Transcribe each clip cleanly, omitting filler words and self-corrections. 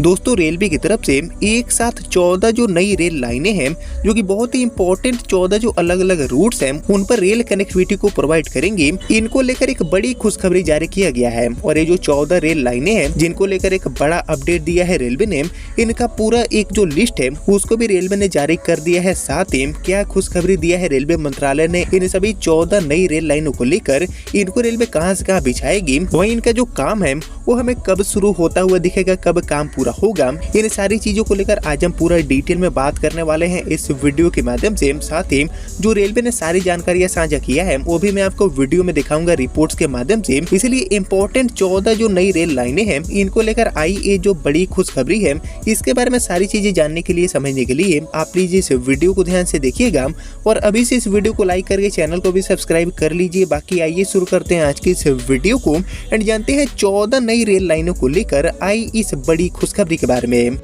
दोस्तों रेलवे की तरफ से एक साथ 14 जो नई रेल लाइनें हैं जो कि बहुत ही इंपॉर्टेंट 14 जो अलग अलग रूट्स हैं उन पर रेल कनेक्टिविटी को प्रोवाइड करेंगे। इनको लेकर एक बड़ी खुशखबरी जारी किया गया है और ये जो 14 रेल लाइनें हैं जिनको लेकर एक बड़ा अपडेट दिया है रेलवे ने, इनका पूरा एक जो लिस्ट है उसको भी रेलवे ने जारी कर दिया है। साथ ही क्या खुशखबरी दिया है रेलवे मंत्रालय ने इन सभी 14 नई रेल लाइनों को लेकर, इनको रेलवे कहां से कहां बिछाएगी, वहीं इनका जो काम है वो हमें कब शुरू होता हुआ दिखेगा, कब काम पूरा होगा, इन सारी चीजों को लेकर आज हम पूरा डिटेल में बात करने वाले हैं इस वीडियो के माध्यम से। साथ ही जो रेलवे ने सारी जानकारियां साझा किया है वो भी मैं आपको वीडियो में दिखाऊंगा रिपोर्ट्स के माध्यम से। इसलिए इंपॉर्टेंट 14 जो नई रेल लाइनें हैं इनको लेकर आई ये जो बड़ी खुशखबरी है, इसके बारे में सारी चीजें जानने के लिए, समझने के लिए आप प्लीज इस वीडियो को ध्यान से देखिएगा और अभी से इस वीडियो को लाइक करके चैनल को भी सब्सक्राइब कर लीजिए। बाकी आइए शुरू करते हैं आज की इस वीडियो को एंड जानते हैं 14 नई रेल लाइनों को लेकर आई इस बड़ी खुशखबरी के बारे में।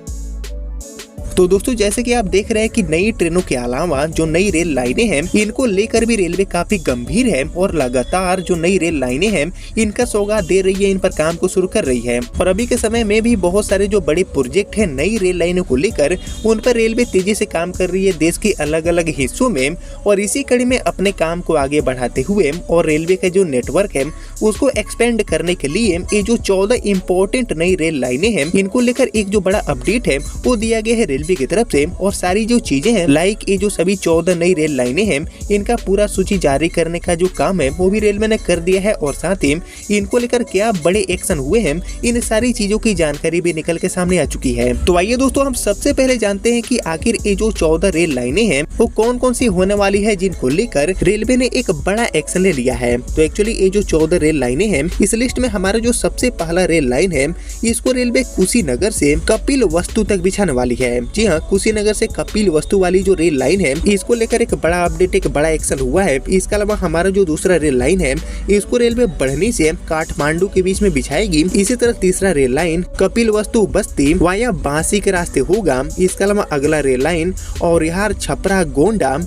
तो दोस्तों जैसे कि आप देख रहे हैं कि नई ट्रेनों के अलावा जो नई रेल लाइनें हैं इनको लेकर भी रेलवे काफी गंभीर है और लगातार जो नई रेल लाइनें हैं इनका सौगात दे रही है, इन पर काम को शुरू कर रही है। और अभी के समय में भी बहुत सारे जो बड़े प्रोजेक्ट हैं नई रेल लाइनों को लेकर, उन पर रेलवे तेजी से काम कर रही है देश के अलग अलग हिस्सों में। और इसी कड़ी में अपने काम को आगे बढ़ाते हुए और रेलवे का जो नेटवर्क है उसको एक्सपेंड करने के लिए ये जो 14 इंपॉर्टेंट नई रेल लाइनें हैं इनको लेकर एक जो बड़ा अपडेट है वो दिया गया है रेलवे की तरफ से। और सारी जो चीजें हैं लाइक ये जो सभी 14 नई रेल लाइनें हैं इनका पूरा सूची जारी करने का जो काम है वो भी रेलवे ने कर दिया है। और साथ ही इनको लेकर क्या बड़े एक्शन हुए हैं, इन सारी चीजों की जानकारी भी निकल के सामने आ चुकी है। तो आइए दोस्तों हम सबसे पहले जानते हैं कि आखिर ये जो 14 रेल लाइनें हैं वो कौन कौन सी होने वाली है जिनको लेकर रेलवे ने एक बड़ा एक्शन ले लिया है। तो एक्चुअली ये जो 14 रेल लाइनें हैं इस लिस्ट में हमारा जो सबसे पहला रेल लाइन है इसको रेलवे कुशीनगर से कपिल वस्तु तक बिछाने वाली है। जी हाँ, कुशीनगर से कपिल वस्तु वाली जो रेल लाइन है इसको लेकर एक बड़ा अपडेट, एक बड़ा एक्शन हुआ है। इसके अलावा हमारा जो दूसरा रेल लाइन है इसको रेलवे बढ़नी से काठमांडू के बीच में बिछाएगी। इसी तरह तीसरा रेल लाइन कपिल वस्तु बस्ती वाया बांसी के रास्ते होगा। इसके अलावा अगला रेल लाइन और यार Chhapra Gonda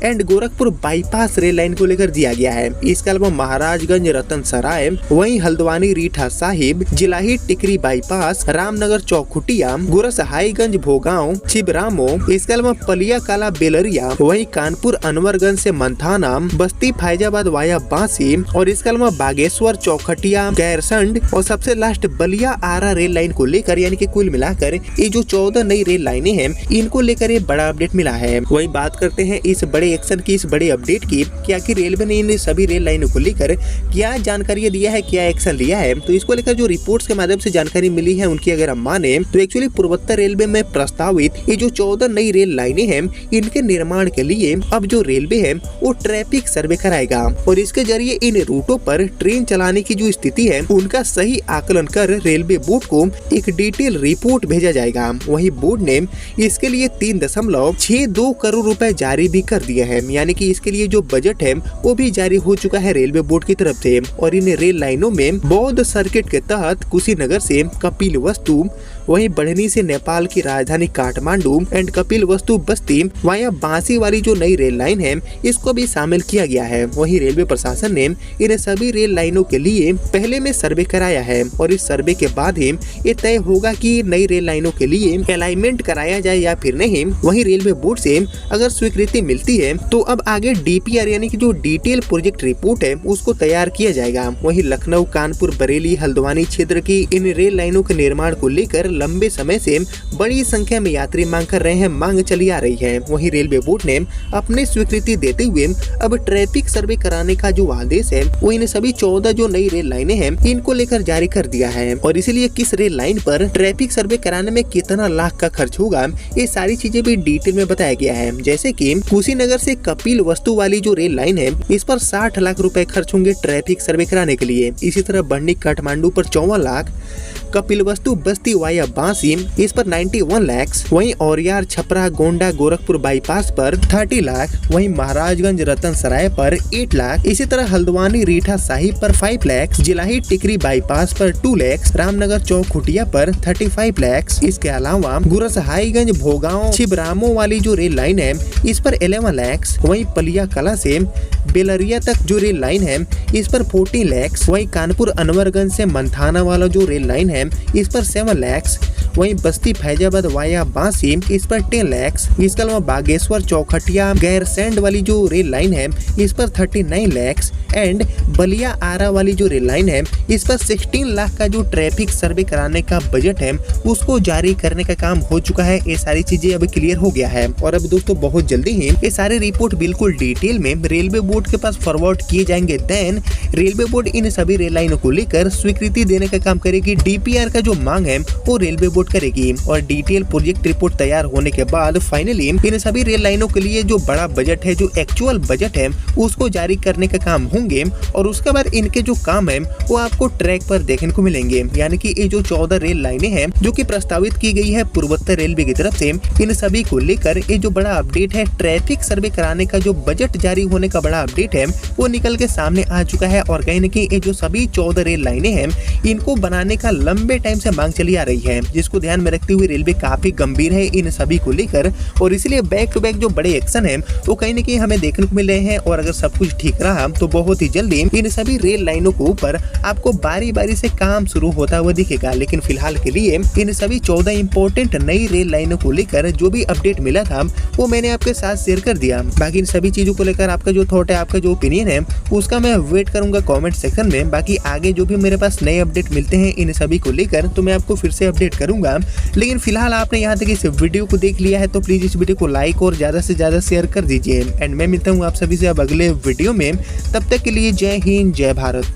and Gorakhpur bypass rail line को लेकर दिया गया है। इसके अलावा महाराजगंज रतन सराय, वहीं हल्द्वानी रीठा साहिब, जिलाही टिकरी बाईपास, रामनगर चौखुटिया, गोरसहाईगंज भोगांव छिबरामो, इसके अलावा पलिया काला बेलरिया, वहीं कानपुर अनवरगंज से मंथाना, बस्ती फैजाबाद वाया बांसी और इसके अलावा बागेश्वर चौखटिया गैरसंड और सबसे लास्ट बलिया आरा रेल लाइन को लेकर, यानी कि कुल मिलाकर ये जो 14 नई रेल लाइनें हैं इनको लेकर ये बड़ा अपडेट मिला है। वही बात करते हैं इस बड़े एक्शन की, इस बड़े अपडेट की कि आखिर रेलवे ने इन सभी रेल लाइनों को लेकर क्या जानकारी दिया है, क्या एक्शन लिया है। तो इसको लेकर जो रिपोर्ट्स के माध्यम से जानकारी मिली है उनकी अगर हम माने तो एक्चुअली पूर्वोत्तर रेलवे में प्रस्तावित ये जो 14 नई रेल लाइनें हैं इनके निर्माण के लिए अब जो रेलवे है वो ट्रैफिक सर्वे कराएगा और इसके जरिए इन रूटों पर ट्रेन चलाने की जो स्थिति है उनका सही आकलन कर रेलवे बोर्ड को एक डिटेल रिपोर्ट भेजा जाएगा। वही बोर्ड ने इसके लिए 3.62 करोड़ रुपए जारी भी कर दिया है, यानी कि इसके लिए जो बजट है वो भी जारी हो चुका है रेलवे बोर्ड की तरफ से। और इन रेल लाइनों में बौद्ध सर्किट के तहत कुशीनगर से कपिल वस्तु, वहीं बढ़नी से नेपाल की राजधानी काठमांडू एंड कपिल वस्तु बस्ती वाया बांसी वाली जो नई रेल लाइन है इसको भी शामिल किया गया है। वहीं रेलवे प्रशासन ने इन सभी रेल लाइनों के लिए पहले में सर्वे कराया है और इस सर्वे के बाद ही ये तय होगा कि नई रेल लाइनों के लिए अलाइनमेंट कराया जाए या फिर नहीं। वहीं रेलवे बोर्ड से अगर स्वीकृति मिलती है तो अब आगे डीपीआर यानी कि जो डिटेल प्रोजेक्ट रिपोर्ट है उसको तैयार किया जाएगा। वहीं लखनऊ, कानपुर, बरेली, हल्द्वानी क्षेत्र की इन रेल लाइनों के निर्माण को लेकर लंबे समय से बड़ी संख्या में यात्री मांग कर रहे हैं, मांग चली आ रही है। वहीं रेलवे बोर्ड ने अपनी स्वीकृति देते हुए अब ट्रैफिक सर्वे कराने का जो आदेश है वो इन सभी 14 जो नई रेल लाइनें हैं इनको लेकर जारी कर दिया है। और इसीलिए किस रेल लाइन पर ट्रैफिक सर्वे कराने में कितना लाख का खर्च होगा ये सारी चीजें भी डिटेल में बताया गया है। जैसे कि कुशीनगर से कपिल वस्तु वाली जो रेल लाइन है इस पर 60 लाख रुपए खर्च होंगे ट्रैफिक सर्वे कराने के लिए। इसी तरह बढ़नी काठमांडू पर 54 लाख, कपिल वस्तु बस्ती वाया बांसी इस पर 91 लाख, वहीं औरियार छपरा गोंडा गोरखपुर बाईपास पर 30 लाख, वहीं महाराजगंज रतन सराय पर 8 लाख, इसी तरह हल्द्वानी रीठा साहिब पर 5 लाख, जिलाही टिकरी बाईपास पर 2 लाख, रामनगर चौखुटिया पर 35 लाख। इसके अलावा गुरसहाईगंज भोगांव छिबरामो वाली जो रेल लाइन है इस पर 11 लाख, वहीं पलिया कला से बेलरिया तक जो रेल लाइन है इस पर 14 लाख, वहीं कानपुर अनवरगंज से मंथाना वाला जो रेल लाइन है इस पर 7 लाख, वहीं बस्ती फैजाबाद वाया बांसी इस पर 10 लाख। इसके अलावा बागेश्वर चौखटिया गैरसैंड वाली जो रेल लाइन है इस पर 39 लाख एंड बलिया आरा वाली जो रेल लाइन है इस पर 16 लाख का जो ट्रैफिक सर्वे कराने का बजट है उसको जारी करने का काम हो चुका है। ये सारी चीजें अब क्लियर हो गया है और अब दोस्तों बहुत जल्दी ही ये सारे रिपोर्ट बिल्कुल डिटेल में रेलवे बोर्ड के पास फॉरवर्ड किए जाएंगे। देन रेलवे बोर्ड इन सभी रेल लाइनों को लेकर स्वीकृति देने का काम करेगी। डीपीआर का जो मांग है वो रेलवे बोर्ड करेगी और डिटेल प्रोजेक्ट रिपोर्ट तैयार होने के बाद फाइनली इन सभी रेल लाइनों के लिए जो बड़ा बजट है, जो एक्चुअल बजट है उसको जारी करने का काम होंगे और उसके बाद इनके जो काम है वो आपको ट्रैक पर देखने को मिलेंगे। यानी कि ये जो 14 रेल लाइनें हैं जो कि प्रस्तावित की गई है पूर्वोत्तर रेलवे की तरफ से, इन सभी को लेकर ये जो बड़ा अपडेट है ट्रैफिक सर्वे कराने का जो बजट जारी होने का बड़ा अपडेट है वो निकल के सामने आ चुका है। और कहीं न कहीं ये जो सभी 14 रेल लाइनें हैं इनको बनाने का लंबे टाइम से मांग चली आ रही है, जिसको ध्यान में रखते हुए रेलवे काफी गंभीर है इन सभी को लेकर और इसलिए बैक टू बैक जो बड़े एक्शन है वो कहीं न कहीं हमें देखने को मिल रहे हैं। और अगर सब कुछ ठीक रहा तो बहुत ही जल्दी इन सभी रेल लाइनों के ऊपर आपको बारी बारी से काम शुरू होता हुआ दिखेगा। लेकिन फिलहाल के लिए इन सभी 14 इंपॉर्टेंट नई रेल लाइनों को लेकर जो भी अपडेट मिला था वो मैंने आपके साथ शेयर कर दिया। बाकी इन सभी चीजों को लेकर आपका जो थॉट है, आपका जो ओपिनियन है उसका मैं वेट करूंगा कमेंट सेक्शन में। बाकी आगे जो भी मेरे पास नए अपडेट मिलते हैं इन सभी को लेकर तो मैं आपको फिर से अपडेट करूंगा। लेकिन फिलहाल आपने यहाँ तक इस वीडियो को देख लिया है तो प्लीज इस वीडियो को लाइक और ज्यादा से ज्यादा शेयर कर दीजिए। एंड मैं मिलता हूँ आप सभी से अब अगले वीडियो में, तब तक के लिए जय हिंद जय भारत।